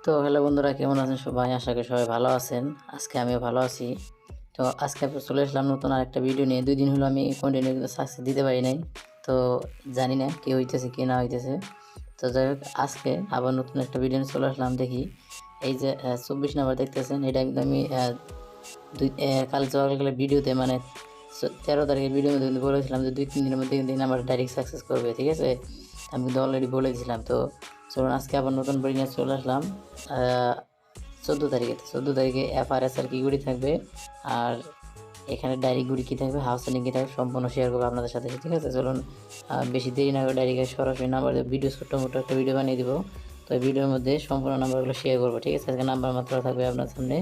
তো হ্যালো বন্ধুরা, কেমন আছেন সবাই? আশা করি সবাই ভালো আছেন। আজকে আমিও ভালো আছি। তো আজকে চলে আসলাম নতুন আরেকটা ভিডিও নিয়ে। 2 দিন হলো আমি কন্টিনিউ কিন্তু সাকসেস দিতে পারি নাই। তো জানি না কি হইতেছে কি না হইতেছে। তো যাই হোক, আজকে আবার নতুন একটা ভিডিও নিয়ে চলে আসলাম। দেখি এই যে 24 নাম্বার দেখতেছেন, এটা কিন্তু আমি কাল সকালবেলা ভিডিওতে মানে 13 তারিখের ভিডিওর মধ্যে কিন্তু বলেছিলাম যে 2-3 দিনের মধ্যে কিন্তু এই নাম্বারটা ডাইরেক্ট সাকসেস করবে, ঠিক আছে? আমি কিন্তু অলরেডি বলে দিয়েছিলাম। তো চলুন আজকে আবার নতুন বই নিয়ে চলে আসলাম 14 তারিখে। 14 তারিখে FRSR কিগুলি থাকবে আর এখানে ডায়েরিগুলি কী থাকবে, হাউস সেলিং কী থাকবে, সম্পূর্ণ শেয়ার করবো আপনাদের সাথে, ঠিক আছে? চলুন বেশি দেরি না করে ডায়েরিকে সরাসরি নাম্বার ভিডিও ছোট্ট মোটো একটা ভিডিও বানিয়ে দিব। তো এই ভিডিওর মধ্যে সম্পূর্ণ নাম্বারগুলো শেয়ার করবো, ঠিক আছে? আজকে নাম্বার মাত্র থাকবে আপনার সামনে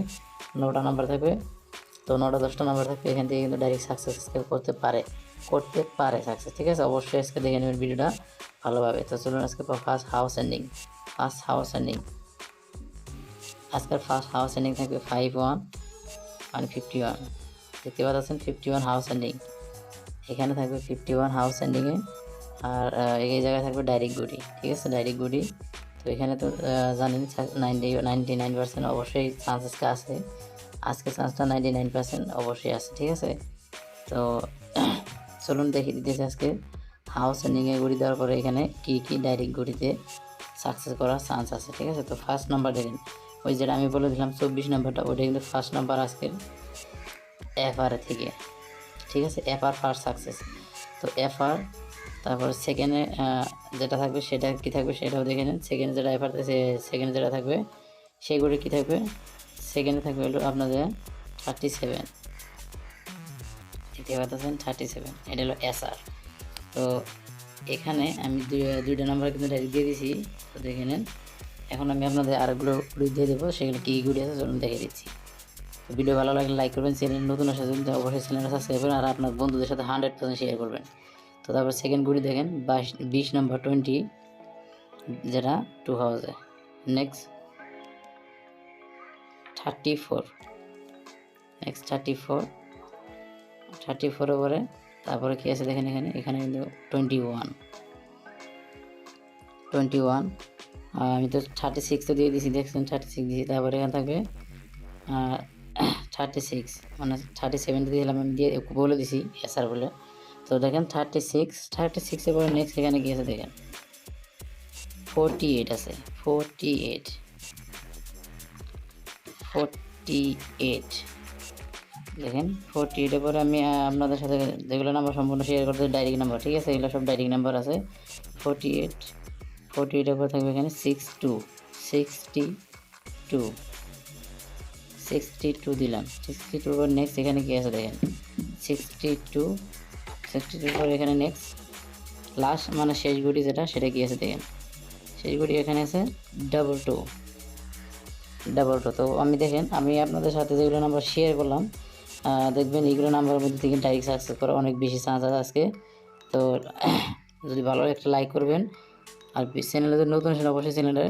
9টা নাম্বার থাকবে। তো 9টা 10টা নাম্বার থাকবে, এখান থেকে কিন্তু ডাইরেক্ট সাকসেস করতে পারে সাকসেস, ঠিক আছে? অবশ্যই আজকে দেখে নেবেন ভিডিওটা ভালোভাবে। তো চলুন আজকে ফার্স্ট হাউস এন্ডিং আজকের ফার্স্ট হাউস এন্ডিং থাকবে 51 মানে 51, দেখতে পাচ্ছেন 51 হাউস এন্ডিং, এখানে থাকবে 51 হাউস এন্ডিংয়ে। আর এই জায়গায় থাকবে ডাইরেক্ট গুডি, ঠিক আছে? ডাইরেক্ট গুডি। তো এখানে তো জানেন 99% অবশ্যই চান্স আজকে আছে, আজকে চান্সটা 99% অবশ্যই আছে, ঠিক আছে? তো চলুন দেখে দিতেছি আজকে হাউস এন্ডিংয়ে গুড়ি দেওয়ার পরে এখানে কি ডাইরেক্ট গুড়িতে সাকসেস করার চান্স আছে, ঠিক আছে? তো ফার্স্ট নাম্বার দেখেন, ওই যেটা আমি বলে দিলাম 24 নাম্বারটা, ওইটা কিন্তু ফার্স্ট নাম্বার আজকের FR থেকে, ঠিক আছে? FR first success. তো FR তারপর সেকেন্ডে যেটা থাকবে সেটা কী থাকবে সেটাও দেখে নেন। সেকেন্ড যেটা FR সেকেন্ড যেটা থাকবে সেগুলি কী থাকবে, সেকেন্ডে থাকবে হলো আপনাদের 37, দেখতে পাচ্ছেন 37, এটা হলো SR। তো এখানে আমি দুইটা নাম্বার কিন্তু ডাইরেক্ট দিয়ে দিয়েছি, তো দেখে নেন। এখন আমি আপনাদের আরেকগুলো গুলি দিয়ে দেবো, সেগুলো কী গুলি আছে চলুন দেখে দিচ্ছি। তো ভিডিও ভালো লাগলে লাইক করবেন, চ্যানেল নতুন আসে যদি অবশ্যই চ্যানেলটা সাবস্ক্রাইব করবেন আর আপনার বন্ধুদের সাথে 100% শেয়ার করবেন। তো তারপর সেকেন্ড গুলি দেখেন 20 নাম্বার 20, যেটা 2 হাউসে। নেক্সট 34, নেক্সট 34 পরে তারপরে কী আছে দেখেন, এখানে কিন্তু 21 আমি তো 36 তো দিয়ে দিয়েছি, দেখছেন 36 দিয়েছি। তারপরে এখানে থাকবে 36 মানে 37 দিয়েছিলাম আমি, দিয়ে বলে দিছি এসআর বলে। তো দেখেন 36 পরে নেক্সট এখানে গিয়েছে দেখেন 48 আছে, 48 দেখেন 48 পরে আমি আপনাদের সাথে যেগুলো নাম্বার সম্পূর্ণ শেয়ার করতে ডাইরেক্ট নাম্বার, ঠিক আছে? এগুলো সব ডাইরেক্ট নাম্বার আছে। 48 পরে থাকবে এখানে 62 দিলাম, 62 পর নেক্সট এখানে কি আছে দেখেন 62 পর এখানে নেক্সট লাস্ট মানে শেষ গুটি যেটা সেটা কি আছে দেখেন, শেষ গুটি এখানে আছে 22। তো আমি দেখেন আমি আপনাদের সাথে যেগুলো নাম্বার শেয়ার করলাম দেখবেন এইগুলো নাম্বারের মধ্যে থেকে ডাইরেক্ট সাকসেস করার অনেক বেশি চান্স আছে আজকে। তো যদি ভালো একটা লাইক করবেন আর চ্যানেলে যদি নতুন আসেন অবশ্যই চ্যানেলে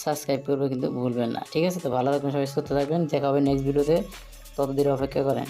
সাবস্ক্রাইব করবে কিন্তু ভুলবেন না, ঠিক আছে? তো ভালো থাকবেন সবাই, সুস্থ থাকবেন, দেখা হবে নেক্সট ভিডিওতে, ততদিন অপেক্ষা করেন।